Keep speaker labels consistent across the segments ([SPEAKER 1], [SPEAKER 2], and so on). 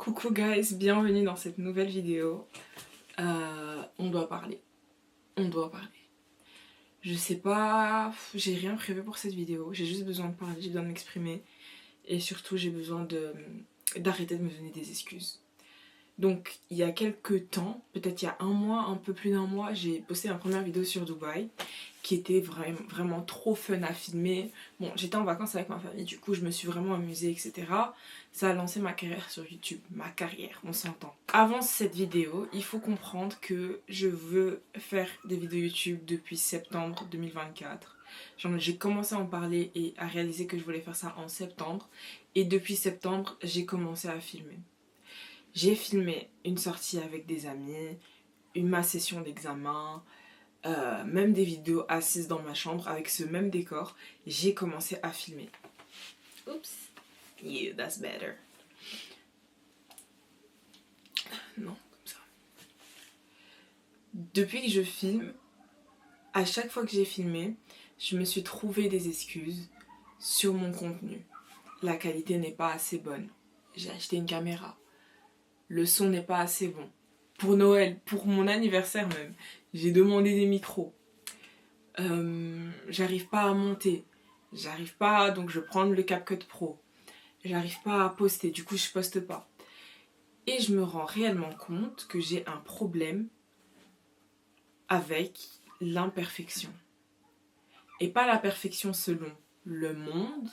[SPEAKER 1] Coucou guys, bienvenue dans cette nouvelle vidéo. On doit parler. On doit parler. Je sais pas, j'ai rien prévu pour cette vidéo. J'ai juste besoin de parler, j'ai besoin de m'exprimer. Et surtout, j'ai besoin d'arrêter de me donner des excuses. Donc, il y a quelques temps, peut-être il y a un mois, un peu plus d'un mois, j'ai posté ma première vidéo sur Dubaï qui était vraiment trop fun à filmer. Bon, j'étais en vacances avec ma famille, du coup je me suis vraiment amusée, etc. Ça a lancé ma carrière sur YouTube. Ma carrière, on s'entend. Avant cette vidéo, il faut comprendre que je veux faire des vidéos YouTube depuis septembre 2024. J'ai commencé à en parler et à réaliser que je voulais faire ça en septembre. Et depuis septembre, j'ai commencé à filmer. J'ai filmé une sortie avec des amis, ma session d'examen, même des vidéos assises dans ma chambre avec ce même décor. J'ai commencé à filmer. Oups. Yeah, that's better. Non, comme ça. Depuis que je filme, à chaque fois que j'ai filmé, je me suis trouvé des excuses sur mon contenu. La qualité n'est pas assez bonne. J'ai acheté une caméra. Le son n'est pas assez bon. Pour Noël, pour mon anniversaire même, j'ai demandé des micros. J'arrive pas à monter. J'arrive pas, donc je prends le CapCut Pro. J'arrive pas à poster, du coup je poste pas. Et je me rends réellement compte que j'ai un problème avec l'imperfection. Et pas la perfection selon le monde,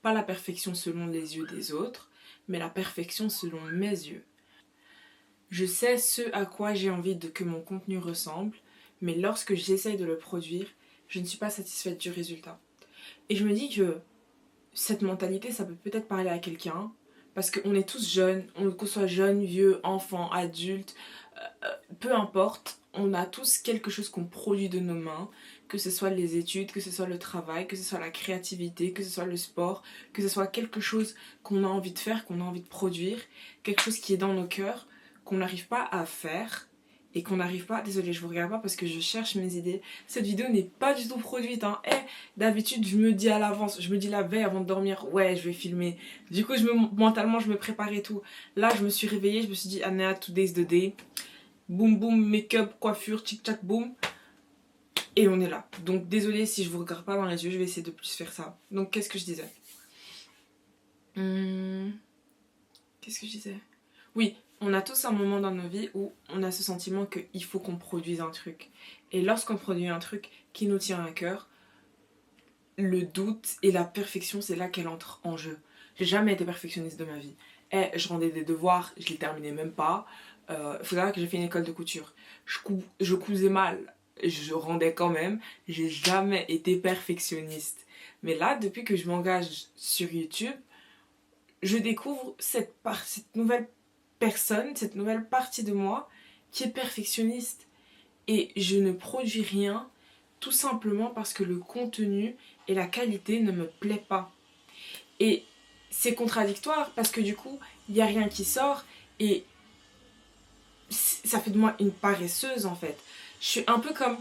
[SPEAKER 1] pas la perfection selon les yeux des autres, mais la perfection selon mes yeux. Je sais ce à quoi j'ai envie que mon contenu ressemble, mais lorsque j'essaye de le produire, je ne suis pas satisfaite du résultat. Et je me dis que cette mentalité, ça peut peut-être parler à quelqu'un, parce qu'on est tous jeunes, qu'on soit jeune, vieux, enfant, adulte, peu importe, on a tous quelque chose qu'on produit de nos mains, que ce soit les études, que ce soit le travail, que ce soit la créativité, que ce soit le sport, que ce soit quelque chose qu'on a envie de faire, qu'on a envie de produire, quelque chose qui est dans nos cœurs, qu'on n'arrive pas à faire et qu'on n'arrive pas... Désolée, je vous regarde pas parce que je cherche mes idées. Cette vidéo n'est pas du tout produite, hein. D'habitude, je me dis à l'avance, je me dis la veille avant de dormir, ouais, je vais filmer. Du coup, mentalement, je me prépare et tout. Là, je me suis réveillée, je me suis dit, Anna, today's the day. Boum boum, make-up, coiffure, tic-tac, boum. Et on est là. Donc, désolée si je vous regarde pas dans les yeux, je vais essayer de plus faire ça. Donc, qu'est-ce que je disais Qu'est-ce que je disais Oui, on a tous un moment dans nos vies où on a ce sentiment qu'il faut qu'on produise un truc. Et lorsqu'on produit un truc qui nous tient à cœur, le doute et la perfection, c'est là qu'elle entre en jeu. J'ai jamais été perfectionniste de ma vie. Je rendais des devoirs, je les terminais même pas. Faut savoir que j'ai fait une école de couture. Je cousais mal, je rendais quand même. J'ai jamais été perfectionniste. Mais là, depuis que je m'engage sur YouTube, je découvre cette nouvelle personne, cette nouvelle partie de moi qui est perfectionniste. Et je ne produis rien tout simplement parce que le contenu et la qualité ne me plaît pas. Et c'est contradictoire parce que du coup, il n'y a rien qui sort et ça fait de moi une paresseuse en fait. Je suis un peu comme,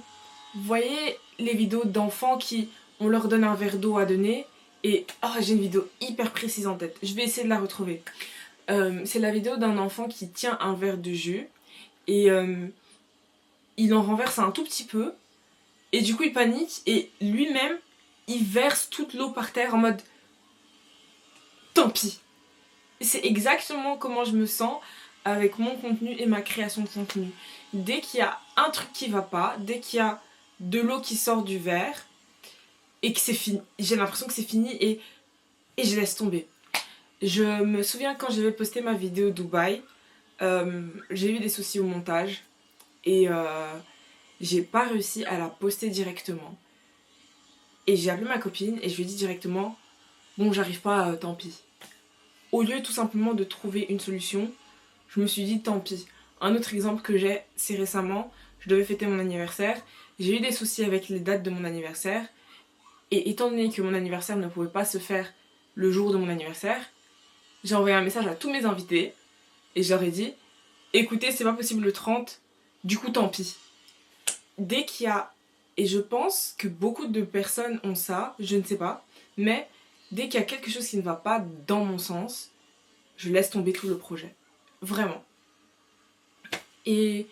[SPEAKER 1] vous voyez les vidéos d'enfants qui, on leur donne un verre d'eau à donner et j'ai une vidéo hyper précise en tête. Je vais essayer de la retrouver. C'est la vidéo d'un enfant qui tient un verre de jus et il en renverse un tout petit peu et du coup il panique et lui-même il verse toute l'eau par terre en mode tant pis. C'est exactement comment je me sens avec mon contenu et ma création de contenu. Dès qu'il y a un truc qui va pas, dès qu'il y a de l'eau qui sort du verre et que c'est fini, j'ai l'impression que c'est fini et je laisse tomber. Je me souviens quand j'avais posté ma vidéo Dubaï, j'ai eu des soucis au montage et j'ai pas réussi à la poster directement. Et j'ai appelé ma copine et je lui ai dit directement, bon j'arrive pas, tant pis. Au lieu tout simplement de trouver une solution, je me suis dit tant pis. Un autre exemple que j'ai, c'est récemment, je devais fêter mon anniversaire, j'ai eu des soucis avec les dates de mon anniversaire, et étant donné que mon anniversaire ne pouvait pas se faire le jour de mon anniversaire, j'ai envoyé un message à tous mes invités, et je leur ai dit, écoutez, c'est pas possible le 30, du coup tant pis. Dès qu'il y a, et je pense que beaucoup de personnes ont ça, je ne sais pas, mais dès qu'il y a quelque chose qui ne va pas dans mon sens, je laisse tomber tout le projet. Vraiment. Et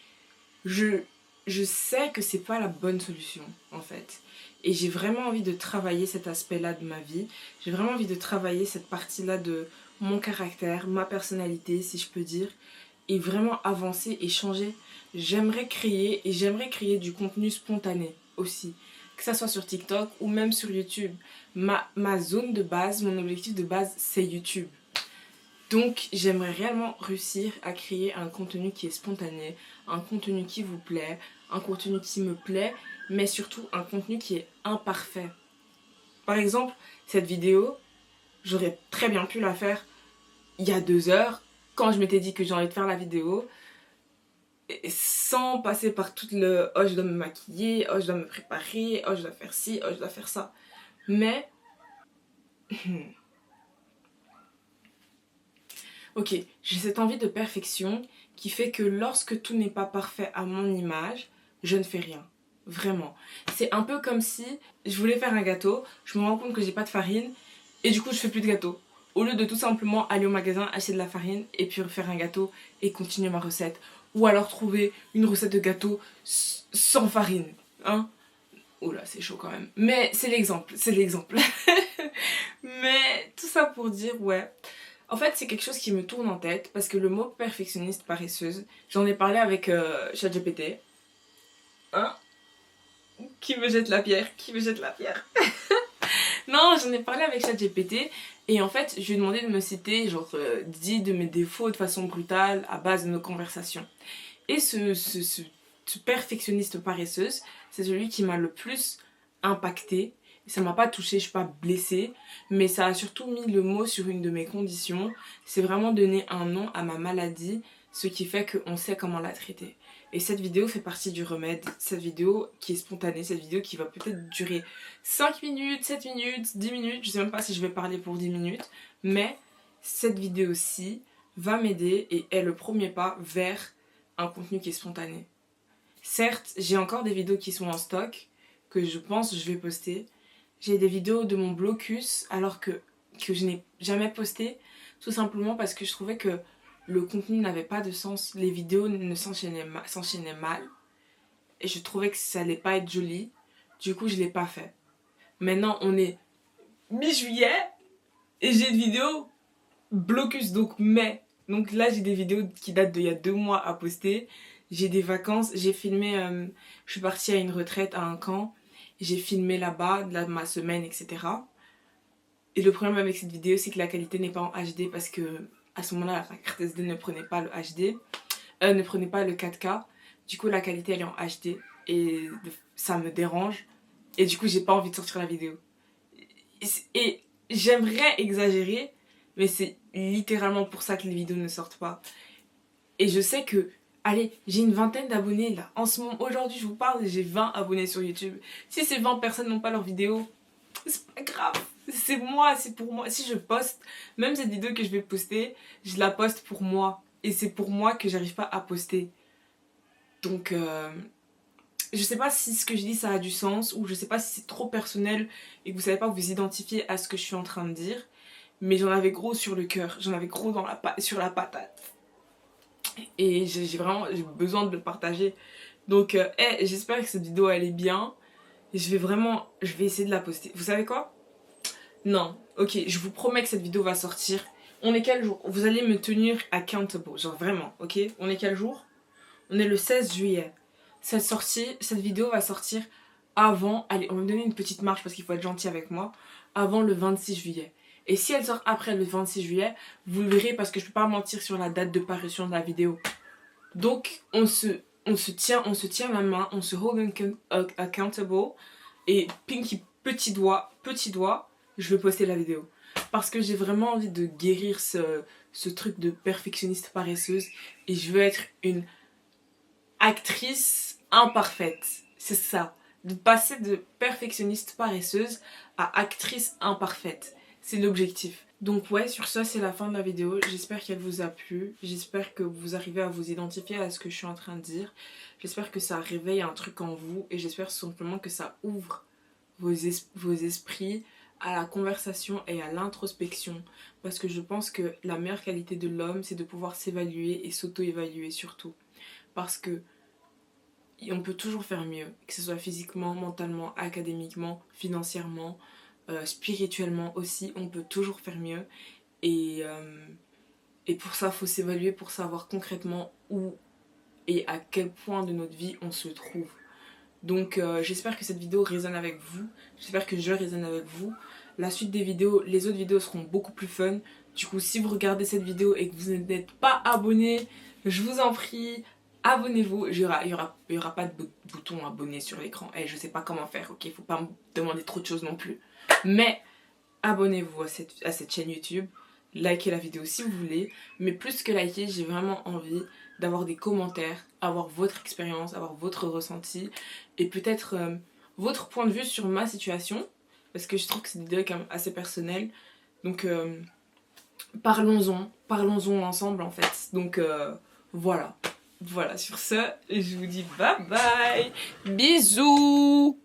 [SPEAKER 1] je, je sais que c'est pas la bonne solution, en fait. Et j'ai vraiment envie de travailler cet aspect-là de ma vie. J'ai vraiment envie de travailler cette partie-là de mon caractère, ma personnalité, si je peux dire. Et vraiment avancer et changer. J'aimerais créer du contenu spontané aussi. Que ça soit sur TikTok ou même sur YouTube. Ma zone de base, mon objectif de base, c'est YouTube. Donc, j'aimerais réellement réussir à créer un contenu qui est spontané, un contenu qui vous plaît, un contenu qui me plaît, mais surtout un contenu qui est imparfait. Par exemple, cette vidéo, j'aurais très bien pu la faire il y a 2 heures, quand je m'étais dit que j'ai envie de faire la vidéo, et sans passer par tout le « oh, je dois me maquiller, oh, je dois me préparer, oh, je dois faire ci, oh, je dois faire ça ». Mais, ok, j'ai cette envie de perfection qui fait que lorsque tout n'est pas parfait à mon image, je ne fais rien. Vraiment. C'est un peu comme si je voulais faire un gâteau, je me rends compte que j'ai pas de farine et du coup je fais plus de gâteau. Au lieu de tout simplement aller au magasin, acheter de la farine et puis faire un gâteau et continuer ma recette. Ou alors trouver une recette de gâteau sans farine. Hein? Oh là, c'est chaud quand même. Mais c'est l'exemple, c'est l'exemple. Mais tout ça pour dire, ouais. En fait, c'est quelque chose qui me tourne en tête parce que le mot perfectionniste paresseuse, j'en ai parlé avec ChatGPT. Hein? Qui me jette la pierre? Qui me jette la pierre? Non, j'en ai parlé avec ChatGPT et en fait, je lui ai demandé de me citer genre 10 de mes défauts de façon brutale à base de nos conversations. Et ce perfectionniste paresseuse, c'est celui qui m'a le plus impacté. Ça m'a pas touchée, je suis pas blessée, mais ça a surtout mis le mot sur une de mes conditions. C'est vraiment donner un nom à ma maladie, ce qui fait qu'on sait comment la traiter. Et cette vidéo fait partie du remède, cette vidéo qui est spontanée, cette vidéo qui va peut-être durer 5 minutes, 7 minutes, 10 minutes, je sais même pas si je vais parler pour 10 minutes, mais cette vidéo-ci va m'aider et est le premier pas vers un contenu qui est spontané. Certes, j'ai encore des vidéos qui sont en stock, que je pense je vais poster. J'ai des vidéos de mon blocus alors que je n'ai jamais posté, tout simplement parce que je trouvais que le contenu n'avait pas de sens, les vidéos ne s'enchaînaient mal, et je trouvais que ça allait pas être joli, du coup je l'ai pas fait. Maintenant on est mi-juillet, et j'ai une vidéo blocus, donc mai. Donc là j'ai des vidéos qui datent d'il y a 2 mois à poster. J'ai des vacances, j'ai filmé, je suis partie à une retraite, à un camp. J'ai filmé là-bas, ma semaine, etc. Et le problème avec cette vidéo, c'est que la qualité n'est pas en HD parce que à ce moment-là, la carte SD ne prenait pas le HD, ne prenait pas le 4K. Du coup, la qualité elle est en HD et ça me dérange. Et du coup, j'ai pas envie de sortir la vidéo. Et j'aimerais exagérer, mais c'est littéralement pour ça que les vidéos ne sortent pas. Et je sais que, allez, j'ai une vingtaine d'abonnés là. En ce moment, aujourd'hui, je vous parle, j'ai 20 abonnés sur YouTube. Si ces 20 personnes n'ont pas leur vidéo, c'est pas grave. C'est moi, c'est pour moi. Si je poste, même cette vidéo que je vais poster, je la poste pour moi. Et c'est pour moi que j'arrive pas à poster. Donc, je sais pas si ce que je dis ça a du sens, ou je sais pas si c'est trop personnel et que vous savez pas vous identifier à ce que je suis en train de dire. Mais j'en avais gros sur le cœur, j'en avais gros sur la patate. Et j'ai vraiment besoin de le partager. Donc, j'espère que cette vidéo elle est bien. Je vais essayer de la poster. Vous savez quoi? Non, ok, je vous promets que cette vidéo va sortir. On est quel jour? Vous allez me tenir accountable, genre vraiment, ok? On est quel jour? On est le 16 juillet. Cette vidéo va sortir avant, allez, on va me donner une petite marche parce qu'il faut être gentil avec moi, avant le 26 juillet. Et si elle sort après le 26 juillet, vous le verrez parce que je peux pas mentir sur la date de parution de la vidéo. Donc, on se tient la main, on se hold accountable. Et Pinky, petit doigt, je vais poster la vidéo. Parce que j'ai vraiment envie de guérir ce truc de perfectionniste paresseuse. Et je veux être une actrice imparfaite. C'est ça. De passer de perfectionniste paresseuse à actrice imparfaite. C'est l'objectif. Donc ouais, sur ça, c'est la fin de la vidéo. J'espère qu'elle vous a plu. J'espère que vous arrivez à vous identifier à ce que je suis en train de dire. J'espère que ça réveille un truc en vous. Et j'espère simplement que ça ouvre vos esprits à la conversation et à l'introspection. Parce que je pense que la meilleure qualité de l'homme, c'est de pouvoir s'évaluer et s'auto-évaluer surtout. Parce que on peut toujours faire mieux, que ce soit physiquement, mentalement, académiquement, financièrement, spirituellement aussi, on peut toujours faire mieux. Et pour ça, il faut s'évaluer pour savoir concrètement où et à quel point de notre vie on se trouve. Donc j'espère que cette vidéo résonne avec vous, j'espère que je résonne avec vous. La suite des vidéos, les autres vidéos seront beaucoup plus fun. Du coup, si vous regardez cette vidéo et que vous n'êtes pas abonné, je vous en prie, abonnez-vous. Il y aura pas de bouton abonné sur l'écran. Et je sais pas comment faire, ok? Faut pas me demander trop de choses non plus. Mais abonnez-vous à cette chaîne YouTube. Likez la vidéo si vous voulez. Mais plus que liker, j'ai vraiment envie d'avoir des commentaires, avoir votre expérience, avoir votre ressenti. Et peut-être votre point de vue sur ma situation. Parce que je trouve que c'est des vidéos quand même assez personnelles. Donc parlons-en ensemble en fait. Donc voilà. Voilà, sur ce, je vous dis bye bye. Bisous.